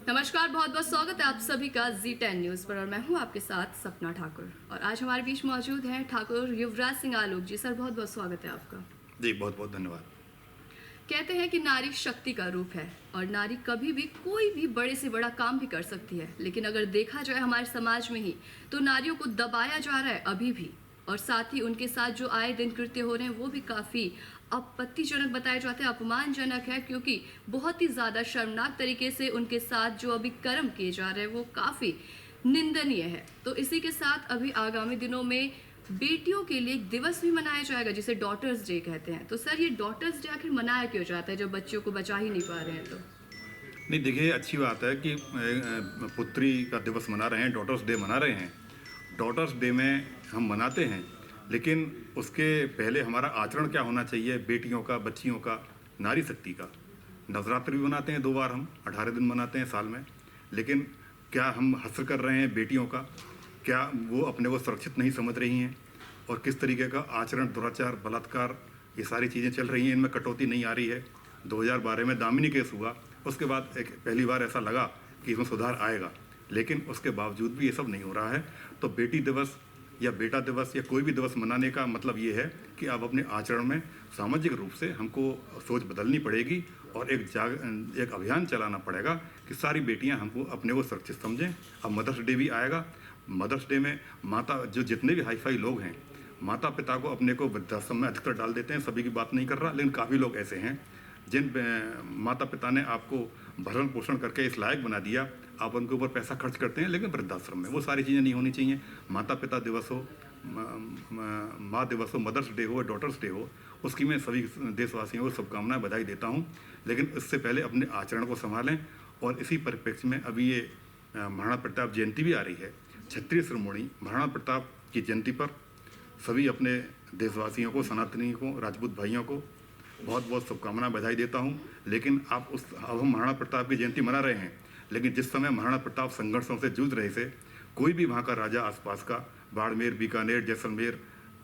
नमस्कार, बहुत बहुत स्वागत है आप सभी का Z10 न्यूज़ पर और मैं हूं आपके साथ सपना ठाकुर। और आज हमारे बीच मौजूद हैं ठाकुर युवराज सिंह आलोक जी। सर, बहुत बहुत स्वागत है आपका। जी, बहुत बहुत धन्यवाद। कहते हैं कि नारी शक्ति का रूप है और नारी कभी भी कोई भी बड़े से बड़ा काम भी कर सकती है, लेकिन अगर देखा जाए हमारे समाज में ही तो नारियों को दबाया जा रहा है अभी भी। और साथ ही उनके साथ जो आए दिन कृत्य हो रहे हैं वो भी काफ़ी आपत्तिजनक बताए जाते हैं, अपमानजनक है, क्योंकि बहुत ही ज़्यादा शर्मनाक तरीके से उनके साथ जो अभी कर्म किए जा रहे हैं वो काफ़ी निंदनीय है। तो इसी के साथ अभी आगामी दिनों में बेटियों के लिए एक दिवस भी मनाया जाएगा जिसे डॉटर्स डे कहते हैं। तो सर, ये डॉटर्स डे आखिर मनाया क्यों जाता है जब बच्चियों को बचा ही नहीं पा रहे हैं? तो नहीं, देखिए, अच्छी बात है कि पुत्री का दिवस मना रहे हैं, डॉटर्स डे मना रहे हैं। डॉटर्स डे में हम मनाते हैं, लेकिन उसके पहले हमारा आचरण क्या होना चाहिए बेटियों का, बच्चियों का, नारी शक्ति का। नवरात्र भी मनाते हैं 2 बार, हम 18 दिन मनाते हैं साल में, लेकिन क्या हम हस्र कर रहे हैं बेटियों का? क्या वो अपने को सुरक्षित नहीं समझ रही हैं? और किस तरीके का आचरण, दुराचार, बलात्कार, ये सारी चीज़ें चल रही हैं, इनमें कटौती नहीं आ रही है। 2012 में दामिनी केस हुआ, उसके बाद एक पहली बार ऐसा लगा कि इसमें सुधार आएगा, लेकिन उसके बावजूद भी ये सब नहीं हो रहा है। तो बेटी दिवस या बेटा दिवस या कोई भी दिवस मनाने का मतलब ये है कि अब अपने आचरण में सामाजिक रूप से हमको सोच बदलनी पड़ेगी और एक अभियान चलाना पड़ेगा कि सारी बेटियां हमको अपने को सुरक्षित समझें। अब मदर्स डे भी आएगा। मदर्स डे में माता, जो जितने भी हाई-फाई लोग हैं, माता पिता को अपने को वृद्धाश्रम में अधिकतर डाल देते हैं। सभी की बात नहीं कर रहा, लेकिन काफ़ी लोग ऐसे हैं जिन माता पिता ने आपको भरण पोषण करके इस लायक बना दिया, आप उनके ऊपर पैसा खर्च करते हैं, लेकिन वृद्धाश्रम में वो सारी चीज़ें नहीं होनी चाहिए। माता पिता दिवस हो, माँ दिवस हो, मदर्स डे हो, डॉटर्स डे हो, उसकी मैं सभी देशवासियों को शुभकामनाएं, बधाई देता हूं। लेकिन इससे पहले अपने आचरण को संभालें। और इसी परिप्रेक्ष्य में अभी ये महाराणा प्रताप जयंती भी आ रही है। क्षत्रिय शिरोमणि महाराणा प्रताप की जयंती पर सभी अपने देशवासियों को, सनातनी को, राजपूत भाइयों को बहुत बहुत शुभकामनाएं, बधाई देता हूं। लेकिन अब हम महाराणा प्रताप की जयंती मना रहे हैं, लेकिन जिस समय महाराणा प्रताप संघर्षों से जूझ रहे थे, कोई भी वहाँ का राजा आसपास का, बाड़मेर, बीकानेर, जैसलमेर,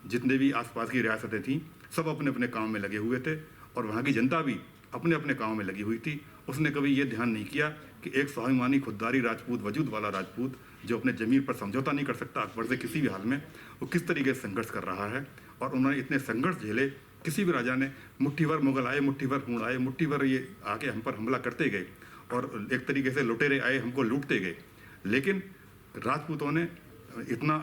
जितने भी आसपास की रियासतें थीं, सब अपने अपने काम में लगे हुए थे और वहाँ की जनता भी अपने अपने काम में लगी हुई थी। उसने कभी ये ध्यान नहीं किया कि एक स्वाभिमानी, खुददारी राजपूत, वजूद वाला राजपूत जो अपने ज़मीन पर समझौता नहीं कर सकता अकबर से किसी भी हाल में, वो किस तरीके से संघर्ष कर रहा है। और उन्होंने इतने संघर्ष झेले, किसी भी राजा ने, मुट्ठी भर मुगल आए, मुट्ठी भर हूण आए, मुट्ठी भर ये आके हम पर हमला करते गए और एक तरीके से लुटेरे आए, हमको लूटते गए, लेकिन राजपूतों ने इतना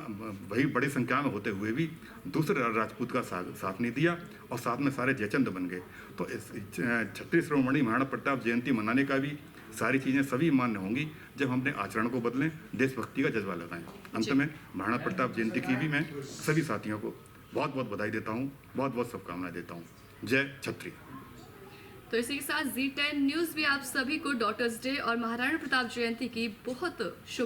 वही बड़ी संख्या में होते हुए भी दूसरे राजपूत का साथ नहीं दिया और साथ में सारे जयचंद बन गए। तो इस क्षत्रिय शिरोमणि महाराणा प्रताप जयंती मनाने का भी सारी चीज़ें सभी मान्य होंगी जब हम अपने आचरण को बदलें, देशभक्ति का जज्बा लगाएं। अंत में महाराणा प्रताप जयंती की भी मैं सभी साथियों को बहुत बहुत बधाई देता हूँ, बहुत बहुत शुभकामनाएं देता हूँ। जय क्षत्रिय। तो इसी के साथ Z10 न्यूज़ भी आप सभी को डॉटर्स डे और महाराणा प्रताप जयंती की बहुत शुभ